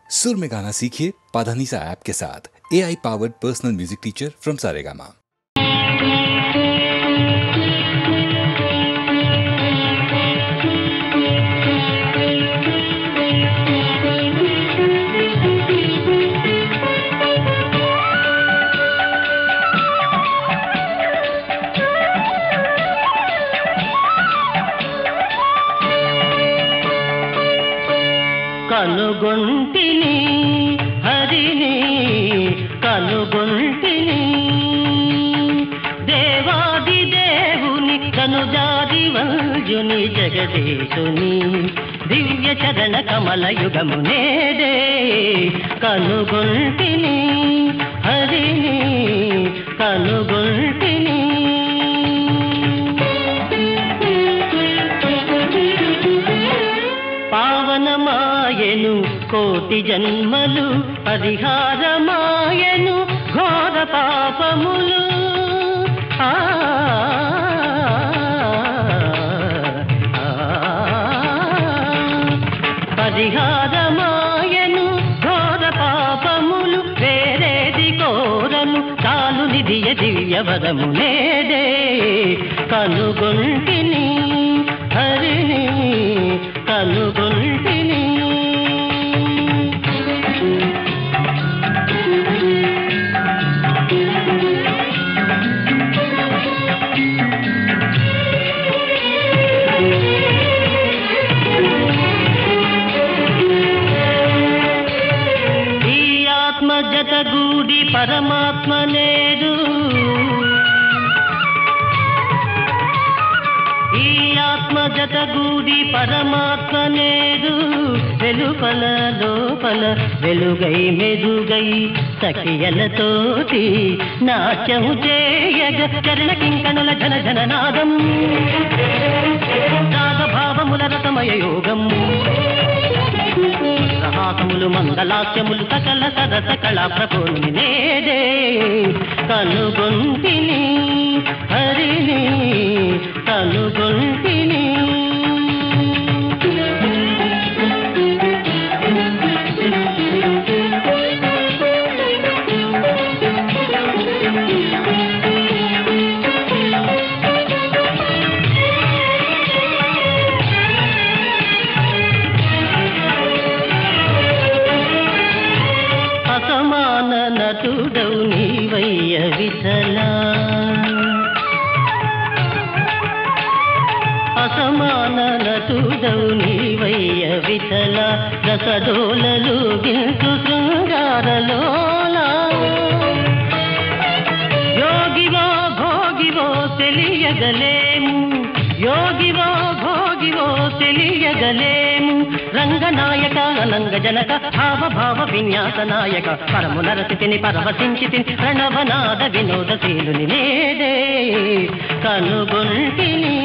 सुर में गाना सीखिए पाधानीसा ऐप के साथ। AI powered personal music teacher from Saregama. కనుగొంటిని హరిని కనుగొంటిని దేవాది దేవుని కనుజాది వంజుని జగదీశుని దివ్య చరణ కమల యుగము నేడే కనుగొంటిని హరిని కనుగొంటిని పావనమాయను కోటి జన్మలు పరిహారమాయను ఘోర పాపములు పరిహారమాయను ఘోర పాపములు వేరేది కోరను చాలు నిధియ దివ్యవరము నేడే కనుగొంటిని హరిని కనుగొంటిని ఈ ఆత్మ జతగూడి పరమాత్మ నేడు ఈ ఆత్మ జతగూడి పరమాత్మ నేడు వెలుపల లోపల వెలుగై మెరుగై సఖియలతోటి నాట్యము చేయగ చరణ కింకణుల జన జననాదం రాగభావముల రసమయ యోగం రహాసములు మంగళాస్యములు సకల సరస కళా ప్రభుని నేడే కనుగొంటిని హరిని కనుగొంటిని అసమాన నటుడవు నీవయ్య విఠలా అసమాన నటుడవు నీవయ్య విఠల రసడోలలు గింతు శృంగారలోలా యోగివో భోగివో తెలియగలేము యోగివో భోగివో తెలియగలేము రంగనాయక అనంగ జనక భావ విన్యాస నాయక పరము నరసితిని పరవశించితిని ప్రణవనాద వినోదశీలుని నేడే కనుగొంటిని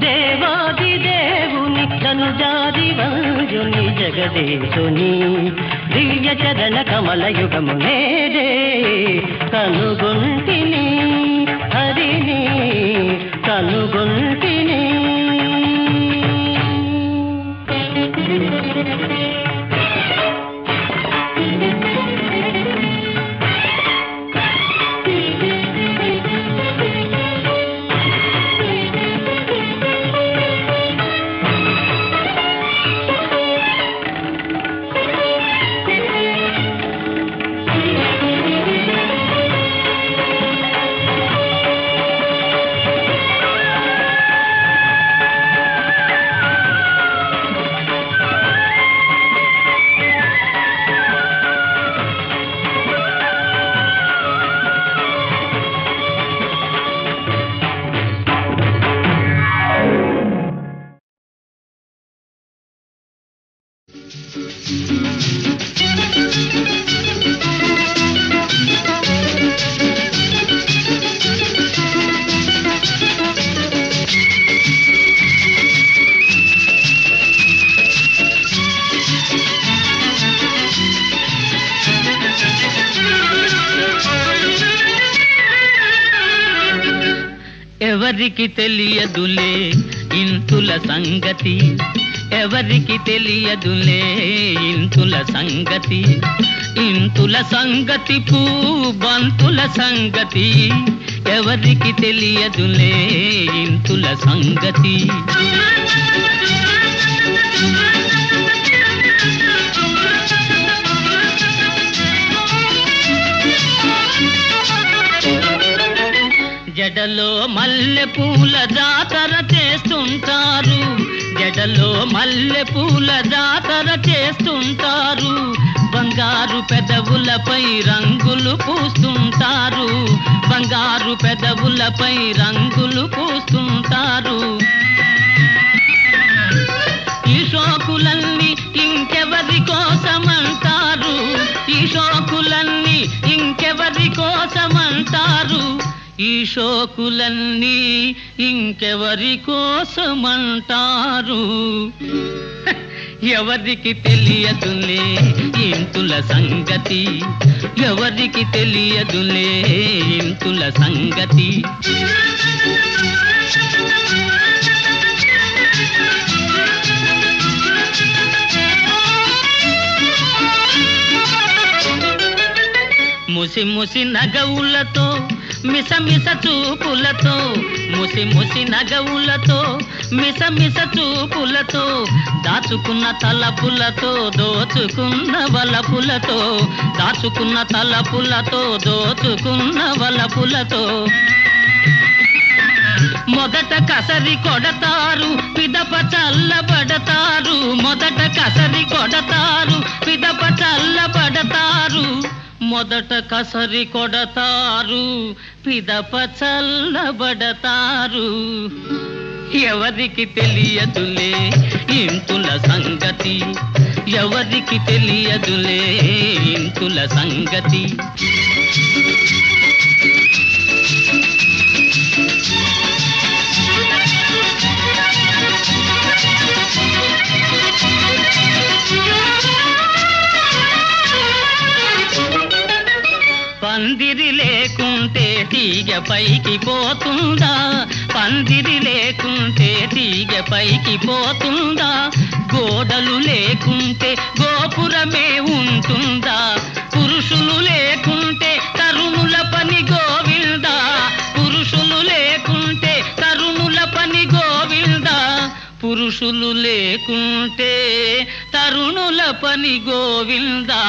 దేవాది దేవుని కనుజాది వంజుని జగదీశుని దివ్య చరణ కమల యుగము నేడే కనుగొంటిని హరిని కనుగొంటిని ఎవరికి తెలియదులే ఇంతుల సంగతి, ఎవరికి తెలియదులే ఇంతుల సంగతి, ఇంతుల సంగతి బంతుల సంగతి, ఎవరికి తెలియదులే ఇంతుల సంగతి. జడలో మల్లె పూల జాతర చేస్తుంటారు, జడలో మల్లె పూల జాతర చేస్తుంటారు, బంగారు పెదవులపై రంగులు పూస్తుంటారు, బంగారు పెదవులపై రంగులు పూస్తుంటారు. ఈ షోకులన్నీ ఇంకెవరి కోసమంటారు, ఈ షోకులన్నీ ఇంకెవరి కోసమంటారు, ఈ షోకులన్నీ ఇంకెవరి కోసమంటారు. ఎవరికి తెలియదులే ఇంతుల సంగతి, ఎవరికి తెలియదులే ఇంతుల సంగతి. ముసి ముసి నగవులతో మిసమిస చూపులతో, ముసి ముసి నగవులతో మిసమిస చూపులతో, దాచుకున్న తలపులతో దోచుకున్న వలపులతో, దాచుకున్న తలపులతో దోచుకున్న వలపులతో. మొదట కసరి కొడతారు పిదప చల్లబడతారు, మొదట కసరి కొడతారు పిదప చల్లబడతారు, మొదట కసరి కొడతారు పిదప చల్లబడతారు. ఎవరికి తెలియదులే ఇంతుల సంగతి, ఎవరికి తెలియదులే ఇంతుల సంగతి. పందిరి లేకుంటే తీగ పైకి పోతుందా, పందిరి లేకుంటే తీగ పైకి పోతుందా, గోడలు లేకుంటే గోపురమే ఉంటుందా, పురుషులు లేకుంటే తరుణుల పని గోవిందా, పురుషులు లేకుంటే తరుణుల పని గోవిందా, పురుషులు లేకుంటే తరుణుల పని గోవిందా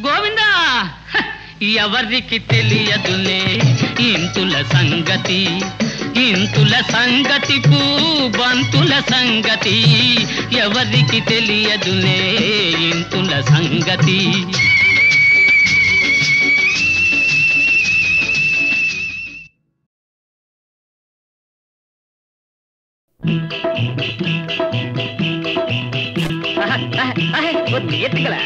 గోవిందా. ఎవరికి తెలియదులే ఇంతుల సంగతి, ఇంతుల సంగతి బంతుల సంగతి, ఎవరికి తెలియదులే ఇంతుల సంగతి. ఎత్తుకలా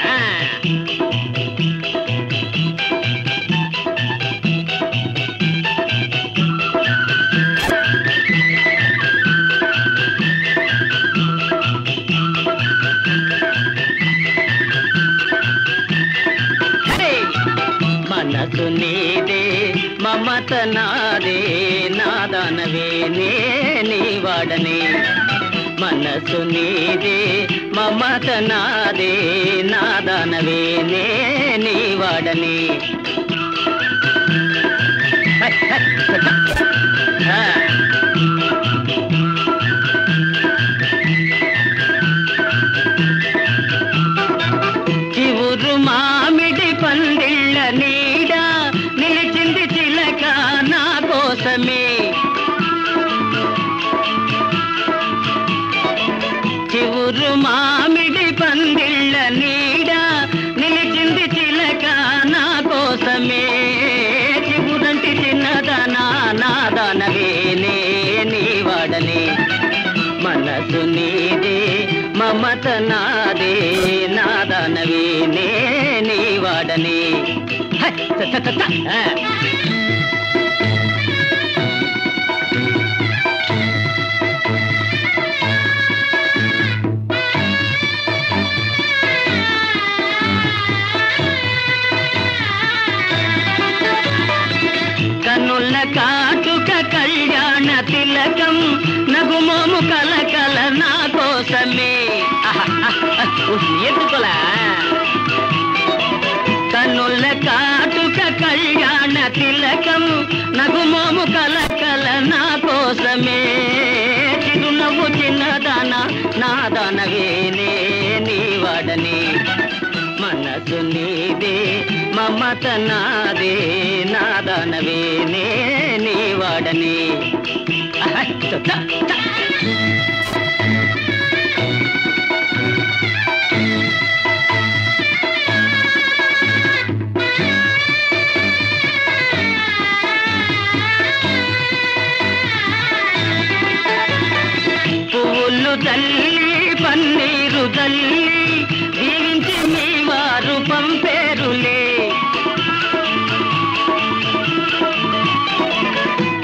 మనసు నీదే మమత నాదే నాదానవే నీ వాడనే, మనసు నీదే మమత నాదే నాదానవే నీ వాడనే. చివురు మామిడి పందిళ్ళ నీడ నిలిచింది చిలక నా కోసమే, చివురు మామిడి పందిళ్ళ నీడ నిలిచింది చిలక నా కోసమే, చివురంటి చిన్నదనా నాదానవే నీ వాడనే, మనసు నీదే మమత నాదే నాదానవే నీ వాడనే. కనుల కాటుక కళ్యాణ తిలకం నగుమోము కలకల నా కోసమే, వాడని మనసు నీదే మమత నాదే నాదానవే నీ వాడని పువ్వులు తల్లి పన్నీరు తల్లి దీవించి మీ వారు పంపేరులే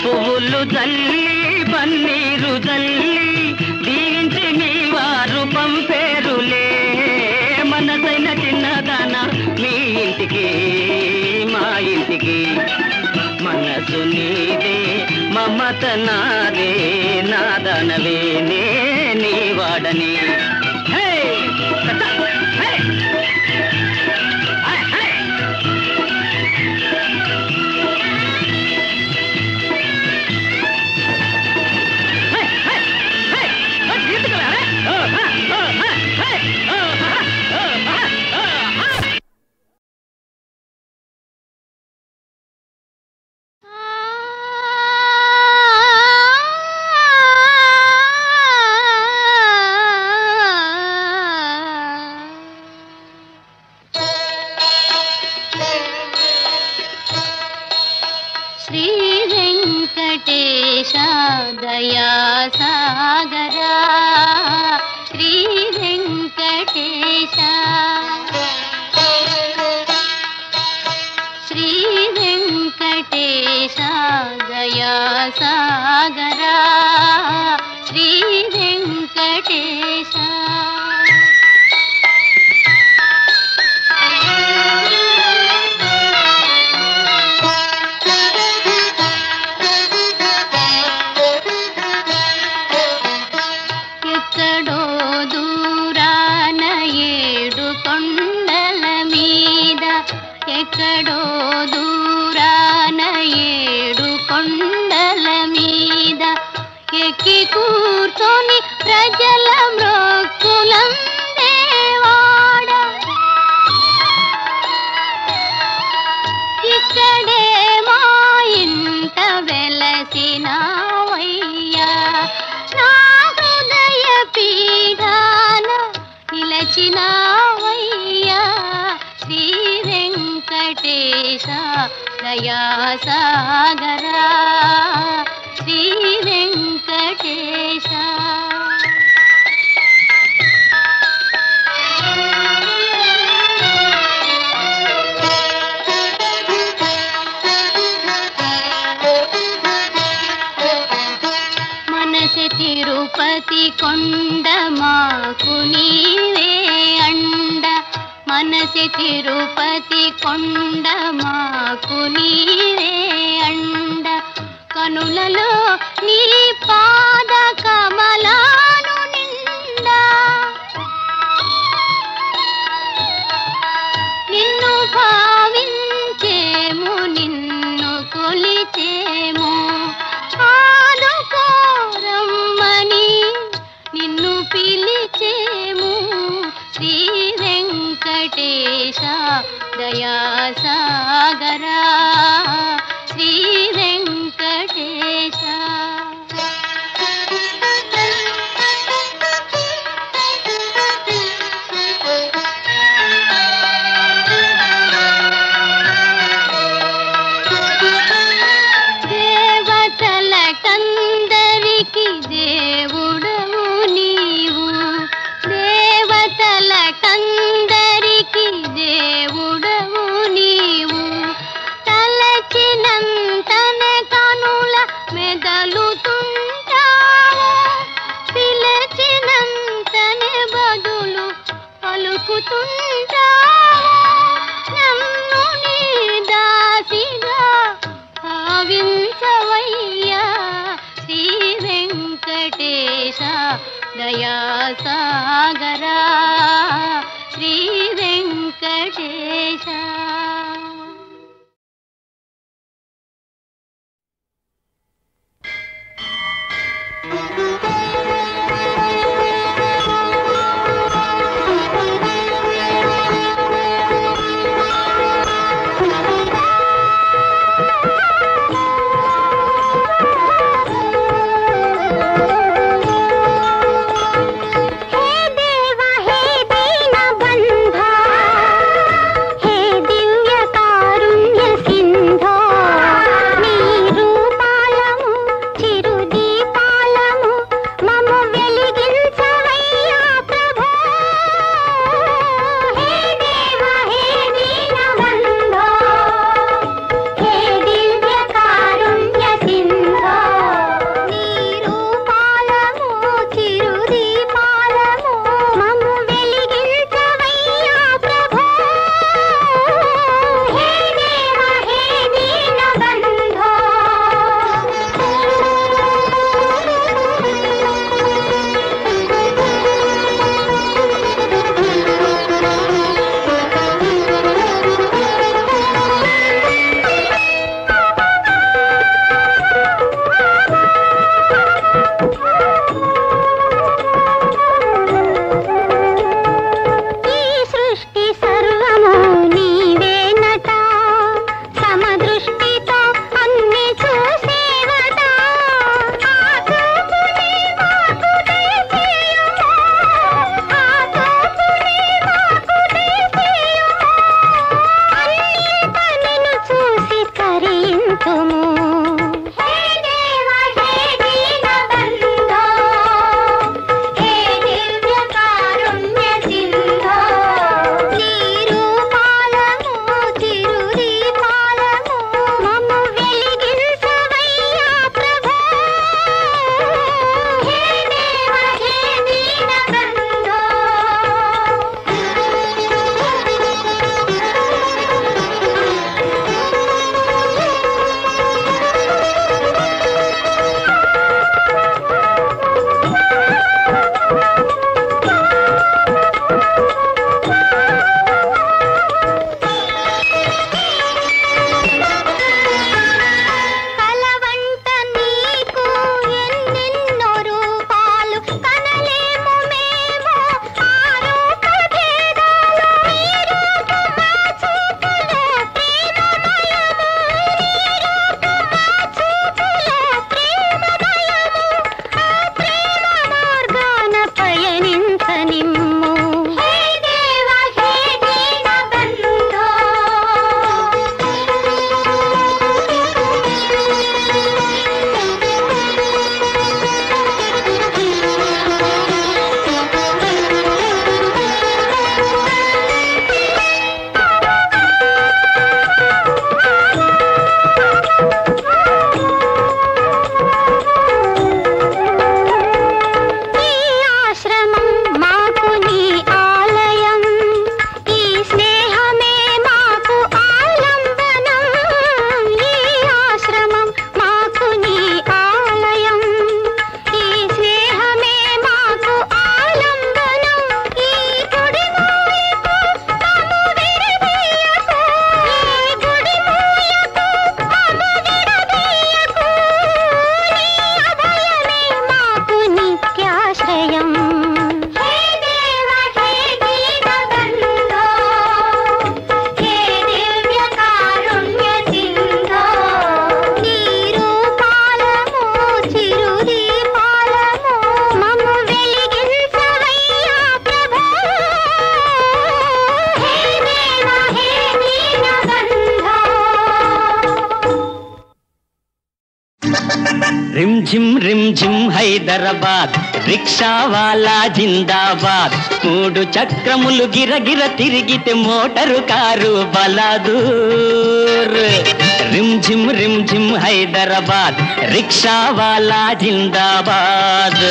పువ్వులు తల్లి పన్నీరు తల్లి దీవించి మీ వారు పంపేరులే మనసైన చిన్నదాన మీ ఇంటికి మా ఇంటికి మనసు నీదే మమత నాదే నాదనవే నీ వాడని తిరుపతి కొండ మాకు నీవే అండ మనసి తిరుపతి కొండ మాకు నీవే అండ కనులలో నీ పాద కమలాను నిండా నిన్ను భావించేము నిన్ను కొలిచేము నిన్ను పిలిచేము శ్రీ వెంకటేశ దయా సాగరా శ్రీ వెంకటేశ దేవతలకందరికి దేవుడవు నీవు దేవతలకందరికి దేవుడవు నీవు తలచినంతనే కనుల మెదలుతుంటావు పిలచినంతనే బదులు పలుకుతుంటావు నన్ను నీ దాసిగా భావించవయ్యా శ్రీ వెంకటేశ దయా సాగరా శ్రీ వెంకటేశ. రిమ్ ఝిమ్ హైదరాబాద్ రిక్షా వాలా జిందాబాద్ 3 చక్రములు గిరగిర తిరిగితే మోటారు కారు బలాదూర్ రిమ్ ఝిమ్ హైదరాబాద్ రిక్షా వాలా జిందాబాద్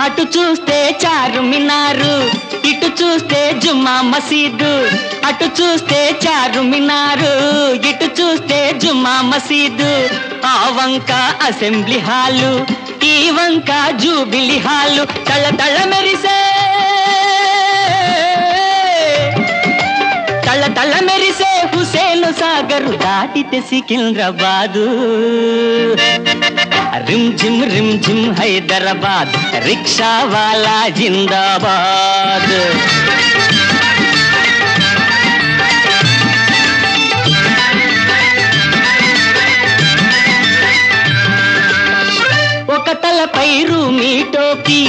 అటు చూస్తే చారుమినారు ఇటు చూస్తే జుమ్మా మసీదు అటు చూస్తే చారుమినారు ఇటు చూస్తే జుమ్మా మసీదు ఆ వంక అసెంబ్లీ హాలు ఈ వంక జూబిలీ హాలు తళ తళ మెరిసే తళ తళ మెరిసే హుసేన్ సాగరు దాటితే సికింద్రాబాదు రిమ్ ఝిమ్ హైదరాబాద్ రిక్షా వాలా జిందాబాద్ ఒక తలపై రూమీ టోపీ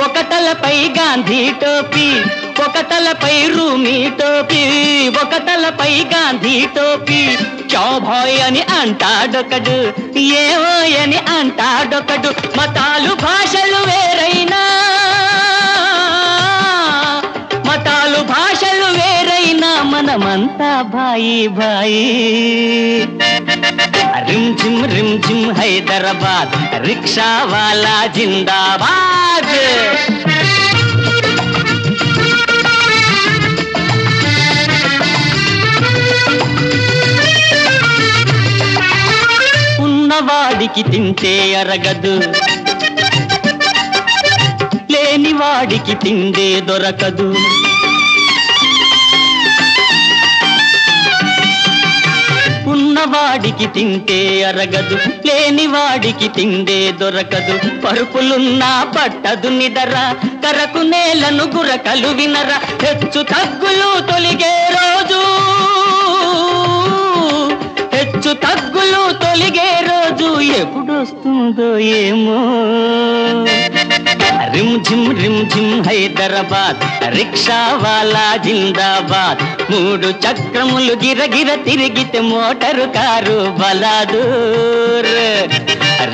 ఒక తలపై గాంధీ టోపీ ఒక తలపై రూమీ టోపీ ఒక తలపై గాంధీ టోపీ క్యా భాయ్ అని అంటాడొకడు ఏవో అని అంటాడొకడు మతాలు భాషలు వేరైనా మతాలు భాషలు వేరైనా మనమంతా భాయి భాయి రిమ్ ఝిమ్ హైదరాబాద్ రిక్షా వాలా జిందాబాద్ ఉన్నవాడికి తింటే అరగదు లేనివాడికి తిండే దొరకదు ఉన్నవాడికి తింటే అరగదు లేనివాడికి తిండే దొరకదు పరుపులున్నా పట్టదు నిదర కరకు నేలను గురకలు వినర హెచ్చు తగ్గులు తొలిగే రోజు హెచ్చు తగ్గులు తొలిగే రోజు ఎప్పుడొస్తుందో ఏమో రిమ్ ఝిమ్ హైదరాబాద్ రిక్షా వాలా జిందాబాద్ 3 చక్రములు గిరగిర తిరిగితే మోటారు కారు బలాదూర్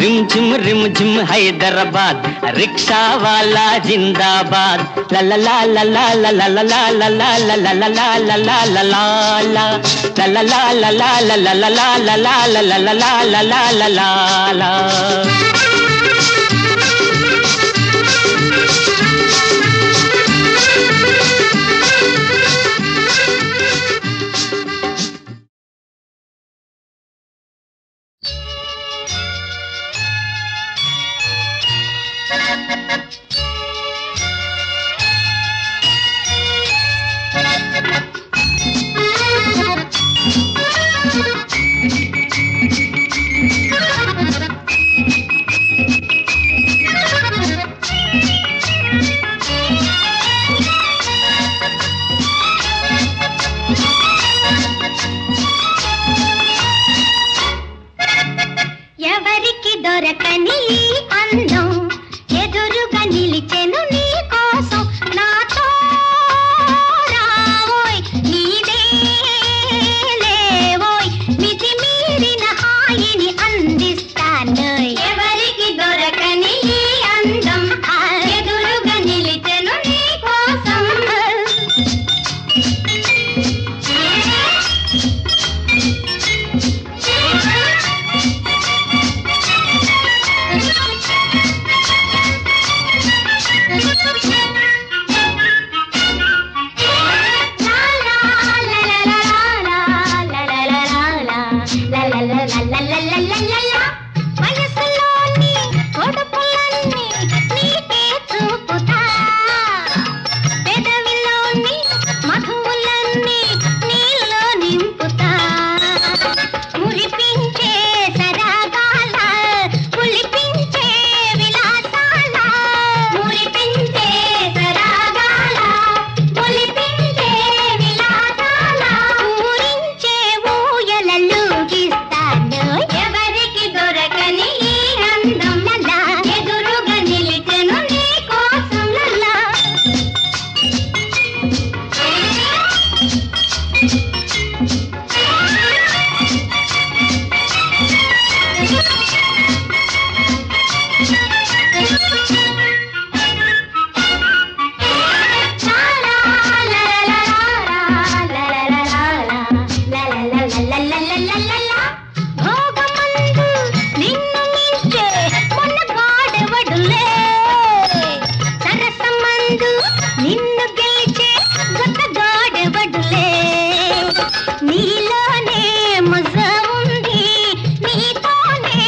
రిమ్ ఝిమ్ హైదరాబాద్ రిక్షా వాలా జిందాబాద్ లలలా లలా లలా లలా లలా లలా లలా లలా లలా లలా లలా లలా లలా లలా ఎవరికి దొరకని అందం ఎదురుగా నిలిచెను నీ కోసం నాతో రావోయ్ నీదే లేవోయ్ మితి మీరిన హాయిని అందిస్తానోయ్ ఎవరికి దొరకని అందం ఎదురుగా నిలిచెను నీ కోసం నీలోనే మజా ఉంది నీతోనే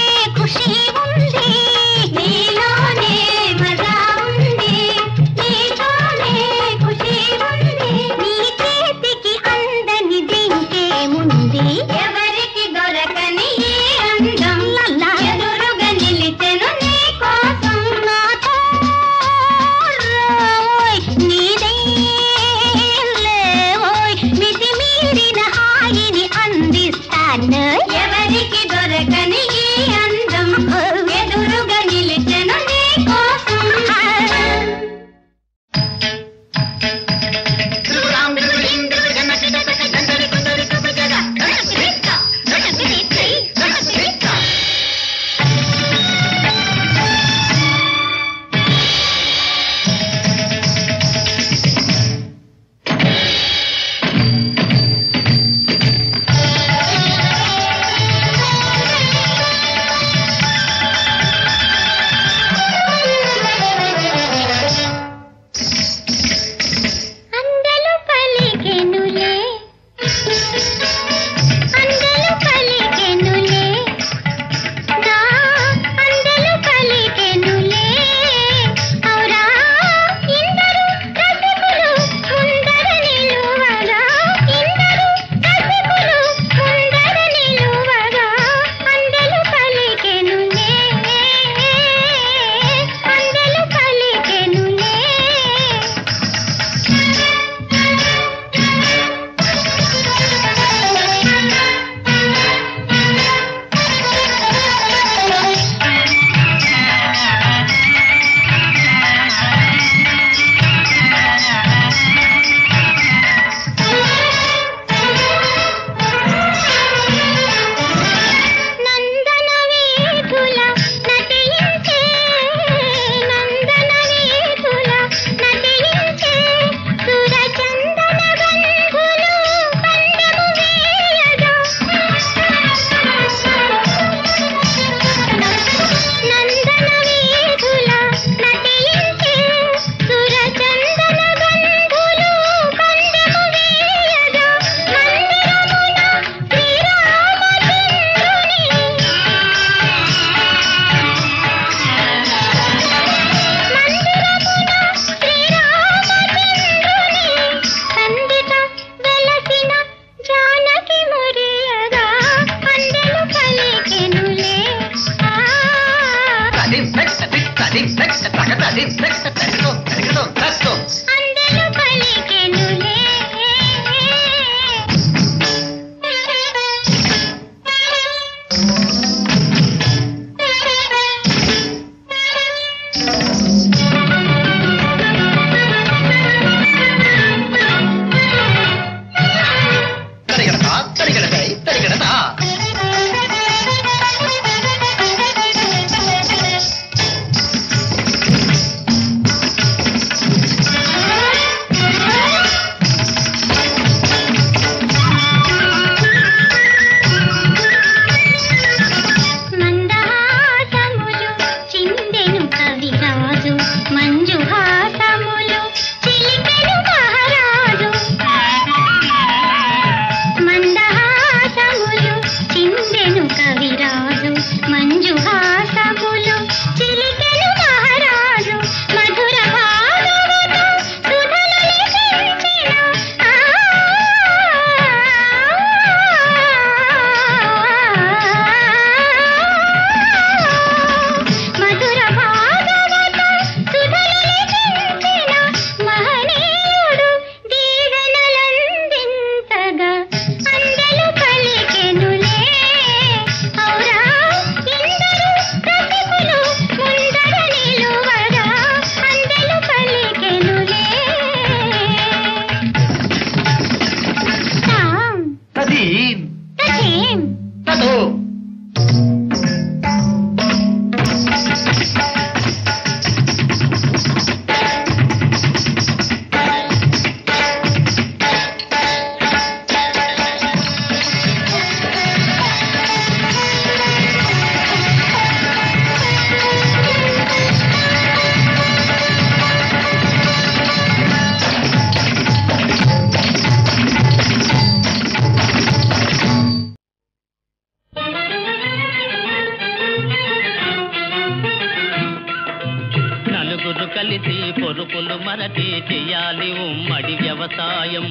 కలిసి పొరుపులు మరచి చెయ్యాలి ఉమ్మడి వ్యవసాయం.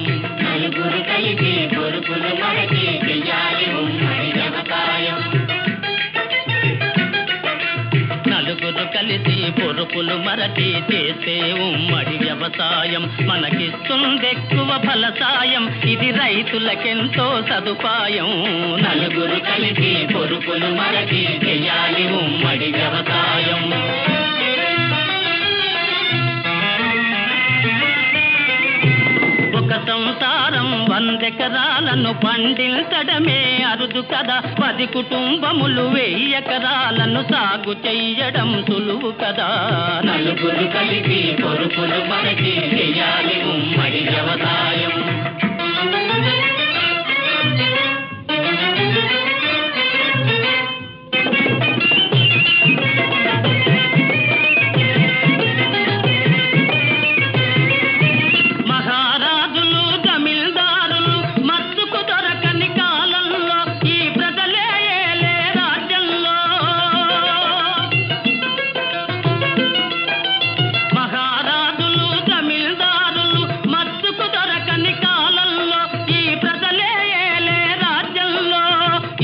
నలుగురు కలిసి పొరుపులు మరచి చెయ్యాలి ఉమ్మడి వ్యవసాయం. నలుగురు కలిసి పొరుపులు మరచి చేసే ఉమ్మడి వ్యవసాయం మనకిస్తుందెక్కువ ఫలసాయం. ఇది రైతులకెంతో సదుపాయం. నలుగురు కలిసి పొరుపులు మరచి చెయ్యాలి ఉమ్మడి వ్యవసాయం. ఒక సంసారం 100 ఎకరాలను పండించడమే అరుదు కదా. 10 కుటుంబములు 1000 ఎకరాలను సాగు చెయ్యడం సులువు కదా. నలుగురు కలిసి పొరుపులు మరచి చెయ్యాలి ఉమ్మడి వ్యవసాయం.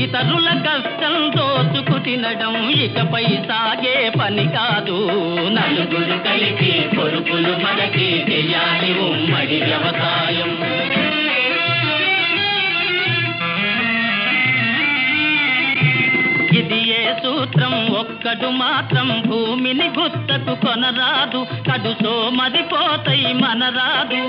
ఇతరుల కష్టం దోచుకు తినడం ఇకపై సాగే పని కాదు. నలుగురు కలిసి పొరుపులు మరచి చెయ్యాలి ఉమ్మడి వ్యవసాయం. ఇది ఏ సూత్రం ఒక్కడు మాత్రం భూమిని గుత్తకు కొనరాదు. కడు సోమరిపోతాయి మనరాదు.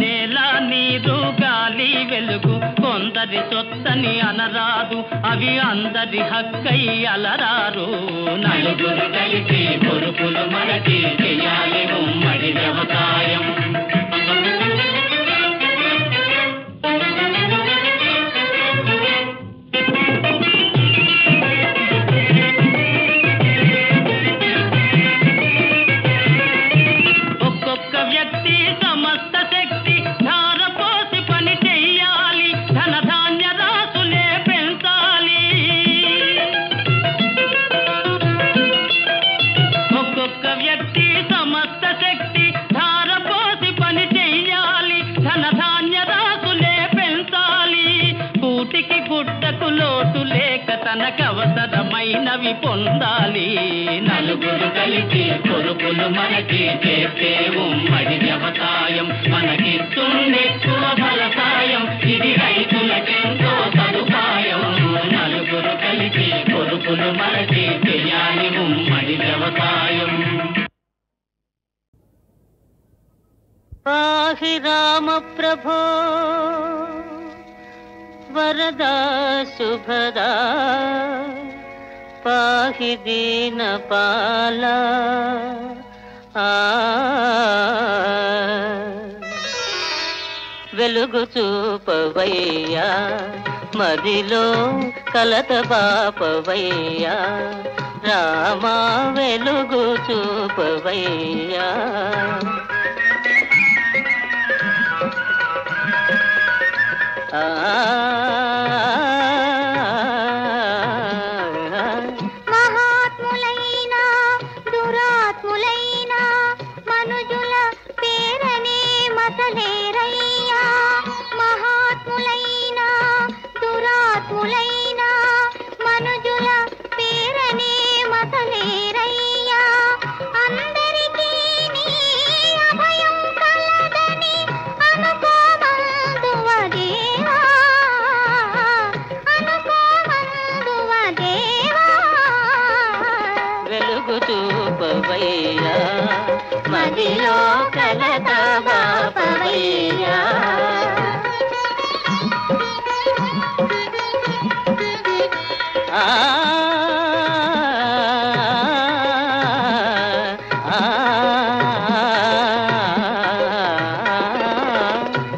నేల నీరు గాలి వెలుగు కొందరి సొత్తని అనరాదు. అవి అందరి హక్కై అలరారు. నలుగురు కలిసి పొరుపులు మరచి చెయ్యాలి ఉమ్మడి వ్యవసాయం. ఒక్కొక్క వ్యక్తి సమస్త శక్తి ధారపోసి పని చెయ్యాలి. ధనధాన్య రాసులే పెంచాలి. ఒక్కొక్క వ్యక్తి సమస్త శక్తి ధారపోసి పని చెయ్యాలి. ధనధాన్య రాసులే పెంచాలి. కూటికి గుడ్డకు లోటు లేక తనకవసరమైనవి పొందాలి. నలుగురు కలిసి పొరుపులు మనకి చేసే ఉమ్మడి వ్యవసాయం మనకిస్తుందెక్కువ ఫలసాయం. ఇది రైతులకెంతో సదుపాయం. నలుగురు కలిసి పొరుపులు మనకి చెయ్యాలి ఉమ్మడి వ్యవసాయం. పాహి రామ ప్రభో వరదా శుభదా పాహి దీన పాలా. వెలుగు చూపవయ్యా మదిలో కలత బాపవయ్యా. రామా వెలుగు చూపవయ్యా. మహాత్ములైన దురాత్ములైన మనుజుల పేరనే మసలేరయ్యా. మహాత్ములైన దురాత్ములైన మనుజుల పేరనే మసలేరయ్యా. అందరికీ నీ అభయం కలదని అనుకోమందువ దేవా. అనుకోమందువ దేవా. వెలుగు చూపవయ్యా మదిలో కలత బాపవయ్యా.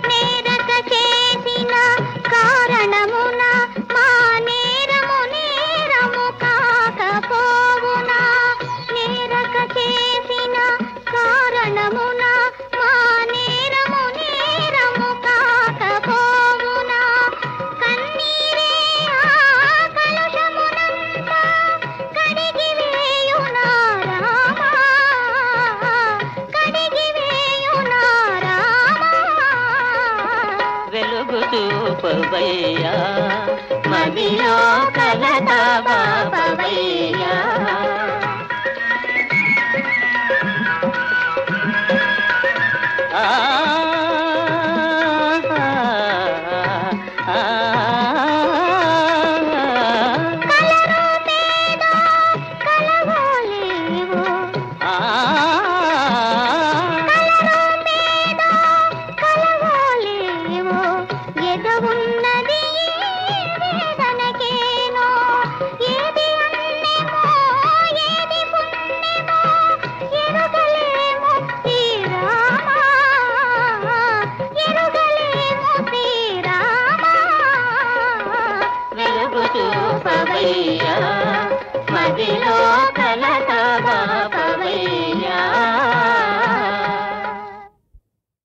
నేరక చేసిన కారణమున మా నేరము నేరము కాకపోవునా. నేరక చేసిన కారణమున మా నేరము నేరము కాకపోవునా. కన్నీరే ఆ కలుషమునందు మదిలో కలత బాపవయ్యా మదిలో కల